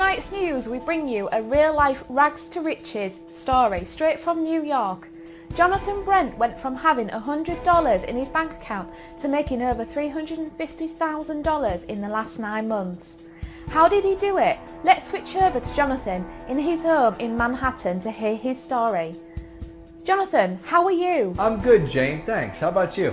tonight's news, we bring you a real-life rags to riches story straight from New York. Jonathan Brent went from having $100 in his bank account to making over $350,000 in the last 9 months. How did he do it? Let's switch over to Jonathan in his home in Manhattan to hear his story. Jonathan, how are you? I'm good, Jane, thanks. How about you?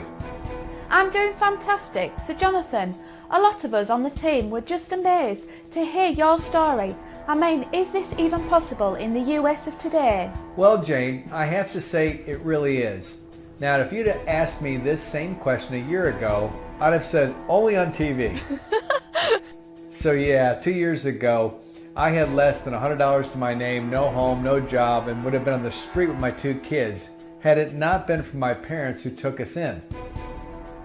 I'm doing fantastic. So Jonathan, a lot of us on the team were just amazed to hear your story. I mean, is this even possible in the US of today? Well, Jane, I have to say it really is. Now, if you'd have asked me this same question a year ago, I'd have said only on TV. So yeah, 2 years ago, I had less than $100 to my name, no home, no job, and would have been on the street with my 2 kids had it not been for my parents who took us in.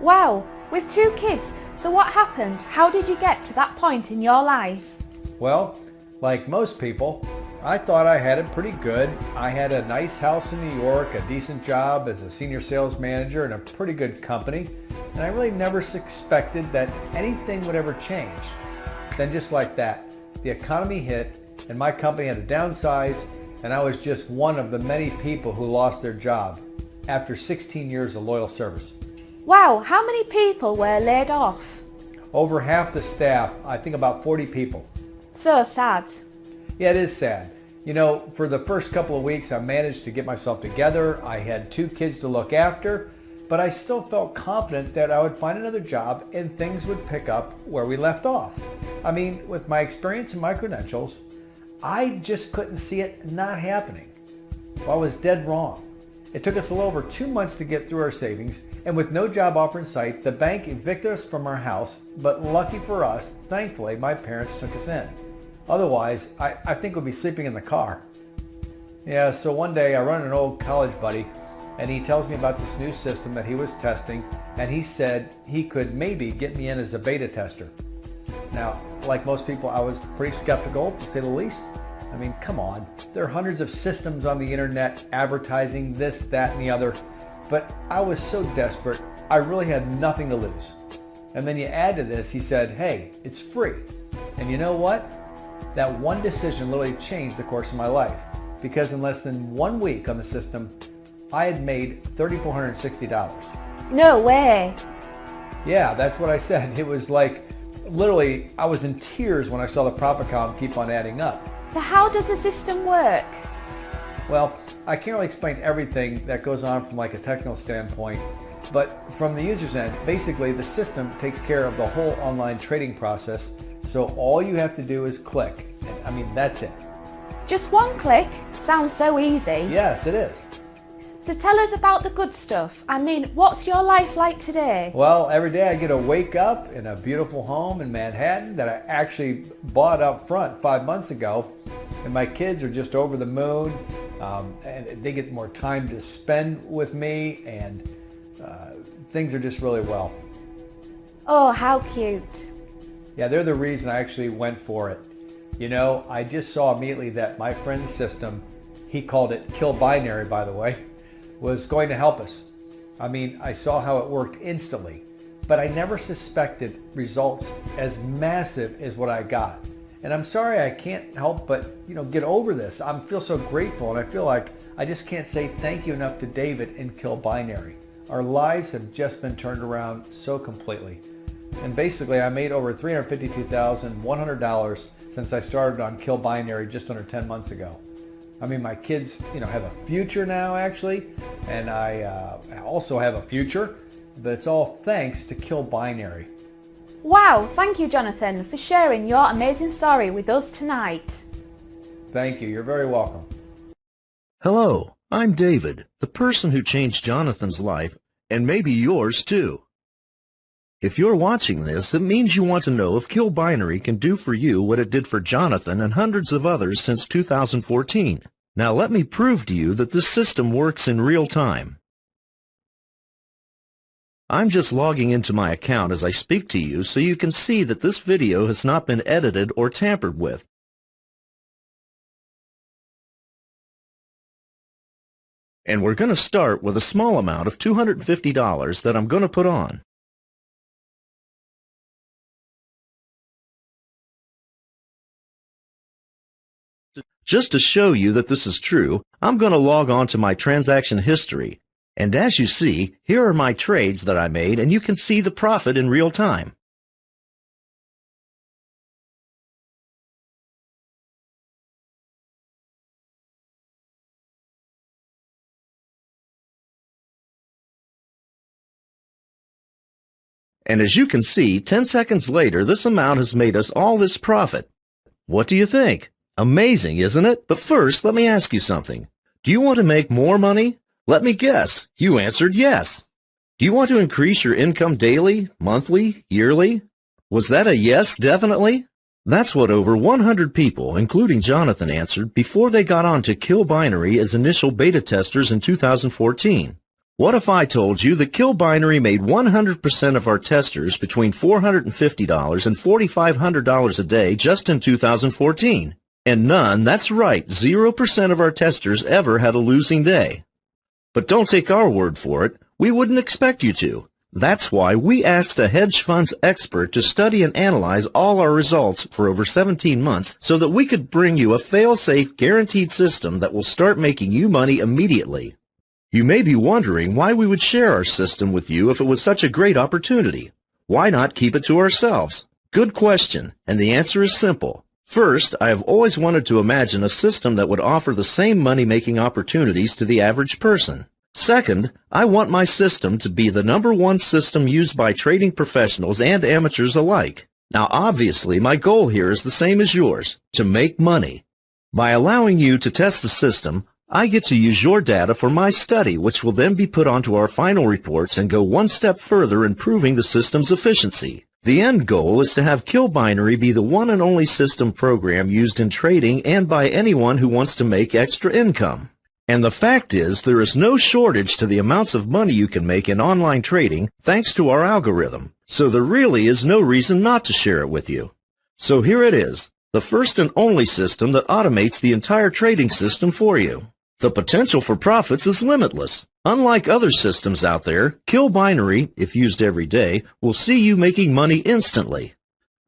Wow, with 2 kids. So what happened? How did you get to that point in your life? Well, like most people, I thought I had it pretty good. I had a nice house in New York, a decent job as a senior sales manager in a pretty good company, and I really never expected that anything would ever change. Then just like that, the economy hit and my company had to downsize, and I was just one of the many people who lost their job after 16 years of loyal service. Wow, how many people were laid off? Over half the staff, I think about 40 people. So sad. Yeah, it is sad. You know, for the first couple of weeks, I managed to get myself together. I had 2 kids to look after, but I still felt confident that I would find another job and things would pick up where we left off. I mean, with my experience and my credentials, I just couldn't see it not happening. Well, I was dead wrong. It took us a little over 2 months to get through our savings, and with no job offer in sight, the bank evicted us from our house, but lucky for us, thankfully, my parents took us in. Otherwise, I think we'd be sleeping in the car. Yeah, so one day I run an old college buddy, and he tells me about this new system that he was testing, and he said he could maybe get me in as a beta tester. Now, like most people, I was pretty skeptical, to say the least. I mean, come on. There are hundreds of systems on the internet advertising this, that, and the other. But I was so desperate, I really had nothing to lose. And then you add to this, he said, hey, it's free. And you know what? That one decision literally changed the course of my life. Because in less than 1 week on the system, I had made $3,460. No way. Yeah, that's what I said. It was like, literally, I was in tears when I saw the profit column keep on adding up. So how does the system work? Well, I can't really explain everything that goes on from like a technical standpoint, but from the user's end, basically the system takes care of the whole online trading process. So all you have to do is click. I mean, that's it. Just one click? Sounds so easy. Yes, it is. So tell us about the good stuff. I mean, what's your life like today? Well, every day I get to wake up in a beautiful home in Manhattan that I actually bought up front 5 months ago. And my kids are just over the moon. And they get more time to spend with me, and things are just really well. Oh, how cute. Yeah, they're the reason I actually went for it. You know, I just saw immediately that my friend's system, he called it Kill Binary, by the way, was going to help us. I mean, I saw how it worked instantly, but I never suspected results as massive as what I got. And I'm sorry I can't help but, get over this. I feel so grateful, and I feel like I just can't say thank you enough to David and Kill Binary. Our lives have just been turned around so completely. And basically, I made over $352,100 since I started on Kill Binary just under 10 months ago. I mean, my kids, have a future now, actually, and I also have a future, but it's all thanks to Kill Binary. Wow, thank you, Jonathan, for sharing your amazing story with us tonight. Thank you. You're very welcome. Hello, I'm David, the person who changed Jonathan's life, and maybe yours too. If you're watching this, it means you want to know if Kill Binary can do for you what it did for Jonathan and hundreds of others since 2014. Now let me prove to you that this system works in real time. I'm just logging into my account as I speak to you so you can see that this video has not been edited or tampered with. And we're going to start with a small amount of $250 that I'm going to put on. Just to show you that this is true, I'm going to log on to my transaction history. And as you see, here are my trades that I made, and you can see the profit in real time. And as you can see, 10 seconds later, this amount has made us all this profit. What do you think? Amazing, isn't it? But first, let me ask you something. Do you want to make more money? Let me guess. You answered yes. Do you want to increase your income daily, monthly, yearly? Was that a yes, definitely? That's what over 100 people, including Jonathan, answered before they got on to Kill Binary as initial beta testers in 2014. What if I told you that Kill Binary made 100% of our testers between $450 and $4,500 a day just in 2014? And none, that's right, 0% of our testers ever had a losing day. But don't take our word for it. We wouldn't expect you to. That's why we asked a hedge funds expert to study and analyze all our results for over 17 months so that we could bring you a fail-safe, guaranteed system that will start making you money immediately. You may be wondering why we would share our system with you if it was such a great opportunity. Why not keep it to ourselves? Good question, and the answer is simple. First, I have always wanted to imagine a system that would offer the same money-making opportunities to the average person. Second, I want my system to be the #1 system used by trading professionals and amateurs alike. Now, obviously, my goal here is the same as yours, to make money. By allowing you to test the system, I get to use your data for my study, which will then be put onto our final reports and go one step further in proving the system's efficiency. The end goal is to have Kill Binary be the one and only system program used in trading and by anyone who wants to make extra income. And the fact is, there is no shortage to the amounts of money you can make in online trading thanks to our algorithm. So there really is no reason not to share it with you. So here it is, the first and only system that automates the entire trading system for you. The potential for profits is limitless. Unlike other systems out there, Kill Binary, if used every day, will see you making money instantly.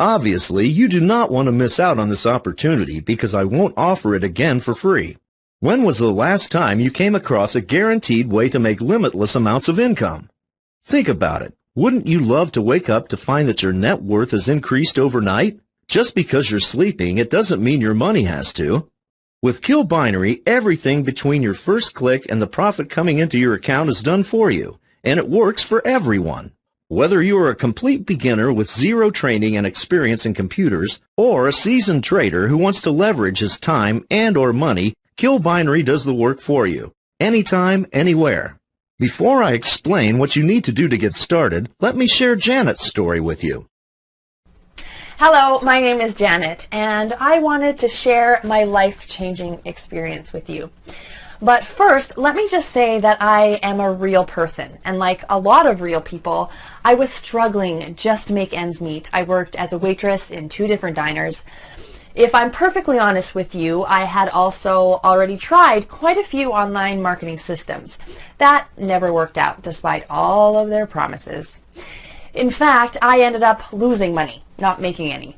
Obviously, you do not want to miss out on this opportunity because I won't offer it again for free. When was the last time you came across a guaranteed way to make limitless amounts of income? Think about it. Wouldn't you love to wake up to find that your net worth has increased overnight? Just because you're sleeping, it doesn't mean your money has to. With Kill Binary, everything between your first click and the profit coming into your account is done for you, and it works for everyone. Whether you are a complete beginner with zero training and experience in computers, or a seasoned trader who wants to leverage his time and/or money, Kill Binary does the work for you, anytime, anywhere. Before I explain what you need to do to get started, let me share Janet's story with you. Hello, my name is Janet, and I wanted to share my life-changing experience with you. But first, let me just say that I am a real person, and like a lot of real people, I was struggling just to make ends meet. I worked as a waitress in 2 different diners. If I'm perfectly honest with you, I had also already tried quite a few online marketing systems. That never worked out, despite all of their promises. In fact, I ended up losing money, not making any.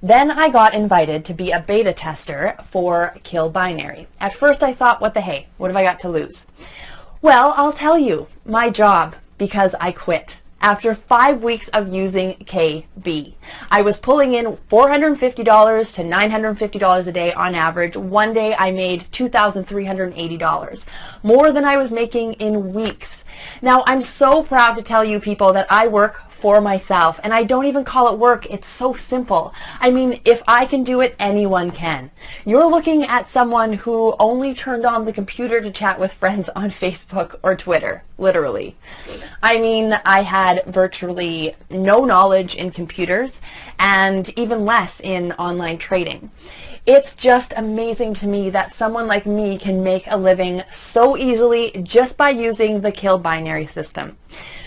Then I got invited to be a beta tester for Kill Binary. At first I thought, what the hey, what have I got to lose? Well, I'll tell you, my job, because I quit. After 5 weeks of using KB, I was pulling in $450 to $950 a day on average. One day I made $2,380, more than I was making in weeks. Now, I'm so proud to tell you people that I work for myself, and I don't even call it work. It's so simple. I mean, if I can do it, anyone can. You're looking at someone who only turned on the computer to chat with friends on Facebook or Twitter, literally. I mean, I had virtually no knowledge in computers and even less in online trading. It's just amazing to me that someone like me can make a living so easily just by using the Kill Binary system.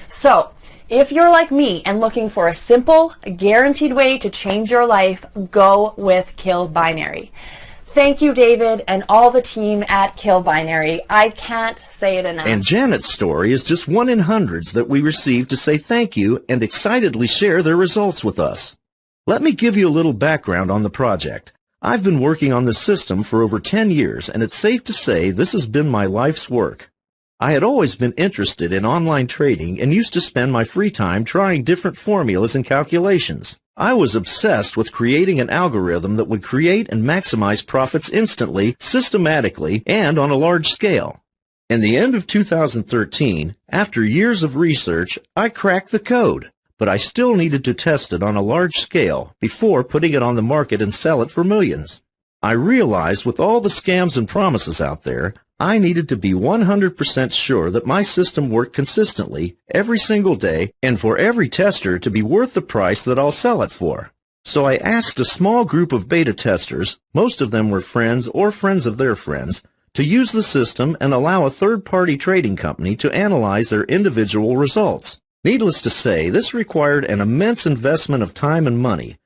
So, if you're like me and looking for a simple, guaranteed way to change your life, go with Kill Binary. Thank you, David, and all the team at Kill Binary. I can't say it enough. And Janet's story is just one in hundreds that we received to say thank you and excitedly share their results with us. Let me give you a little background on the project. I've been working on this system for over 10 years, and it's safe to say this has been my life's work. I had always been interested in online trading and used to spend my free time trying different formulas and calculations. I was obsessed with creating an algorithm that would create and maximize profits instantly, systematically, and on a large scale. In the end of 2013, after years of research, I cracked the code, but I still needed to test it on a large scale before putting it on the market and sell it for millions. I realized with all the scams and promises out there, I needed to be 100% sure that my system worked consistently every single day and for every tester to be worth the price that I'll sell it for. So I asked a small group of beta testers, most of them were friends or friends of their friends, to use the system and allow a third-party trading company to analyze their individual results. Needless to say, this required an immense investment of time and money,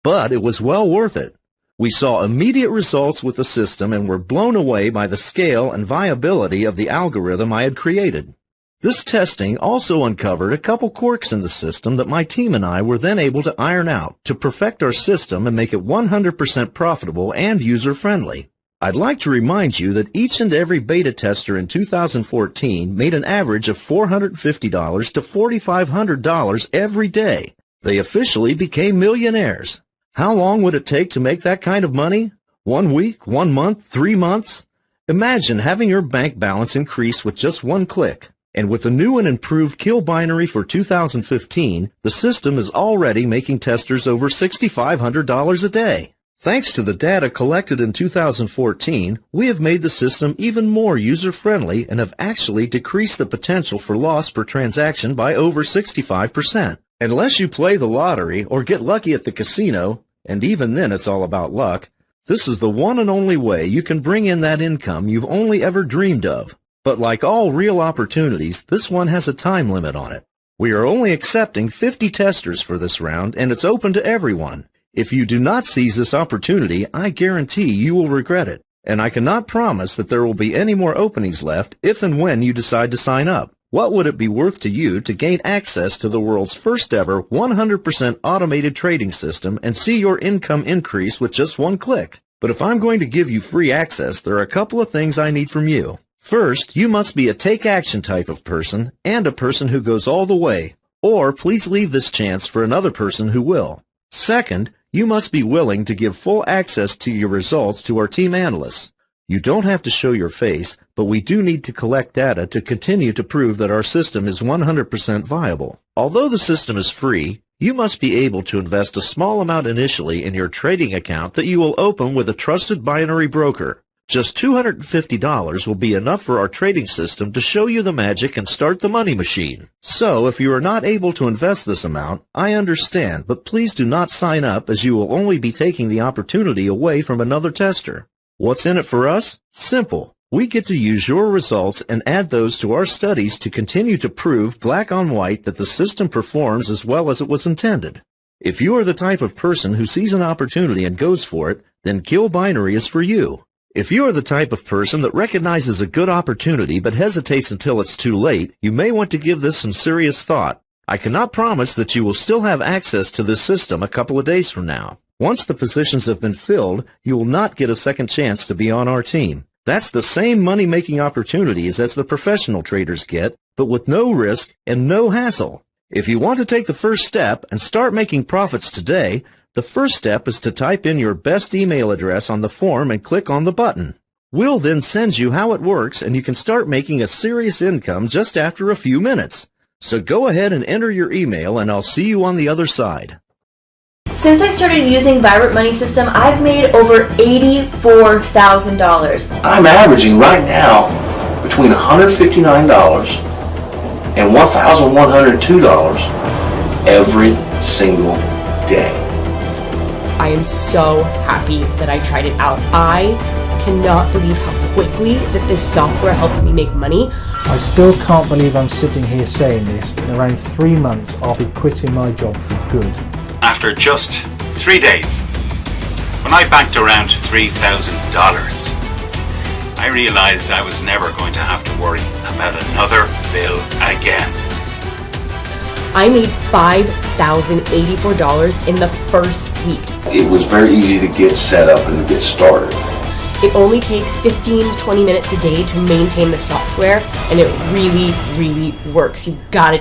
but it was well worth it. We saw immediate results with the system and were blown away by the scale and viability of the algorithm I had created. This testing also uncovered a couple quirks in the system that my team and I were then able to iron out to perfect our system and make it 100% profitable and user-friendly. I'd like to remind you that each and every beta tester in 2014 made an average of $450 to $4,500 every day. They officially became millionaires. How long would it take to make that kind of money? 1 week, 1 month, 3 months? Imagine having your bank balance increase with just one click. And with the new and improved kill binary for 2015, the system is already making testers over $6,500 a day. Thanks to the data collected in 2014, we have made the system even more user-friendly and have actually decreased the potential for loss per transaction by over 65%. Unless you play the lottery or get lucky at the casino, and even then it's all about luck, this is the one and only way you can bring in that income you've only ever dreamed of. But like all real opportunities, this one has a time limit on it. We are only accepting 50 testers for this round, and it's open to everyone. If you do not seize this opportunity, I guarantee you will regret it. And I cannot promise that there will be any more openings left if and when you decide to sign up. What would it be worth to you to gain access to the world's first ever 100% automated trading system and see your income increase with just one click? But if I'm going to give you free access, there are a couple of things I need from you. First, you must be a take action type of person and a person who goes all the way, or please leave this chance for another person who will. Second, you must be willing to give full access to your results to our team analysts. You don't have to show your face, but we do need to collect data to continue to prove that our system is 100% viable. Although the system is free, you must be able to invest a small amount initially in your trading account that you will open with a trusted binary broker. Just $250 will be enough for our trading system to show you the magic and start the money machine. So if you are not able to invest this amount, I understand, but please do not sign up as you will only be taking the opportunity away from another tester. What's in it for us? Simple. We get to use your results and add those to our studies to continue to prove black on white that the system performs as well as it was intended. If you are the type of person who sees an opportunity and goes for it, then Kill Binary is for you. If you are the type of person that recognizes a good opportunity but hesitates until it's too late, you may want to give this some serious thought. I cannot promise that you will still have access to this system a couple of days from now. Once the positions have been filled, you will not get a second chance to be on our team. That's the same money-making opportunities as the professional traders get, but with no risk and no hassle. If you want to take the first step and start making profits today, the first step is to type in your best email address on the form and click on the button. We'll then send you how it works and you can start making a serious income just after a few minutes. So go ahead and enter your email and I'll see you on the other side. Since I started using Vibrant Money System, I've made over $84,000. I'm averaging right now between $159 and $1,102 every single day. I am so happy that I tried it out. I cannot believe how quickly that this software helped me make money. I still can't believe I'm sitting here saying this, but in around 3 months I'll be quitting my job for good. After just 3 days, when I banked around $3,000, I realized I was never going to have to worry about another bill again. I made $5,084 in the first week. It was very easy to get set up and to get started. It only takes 15 to 20 minutes a day to maintain the software, and it really, really works. You gotta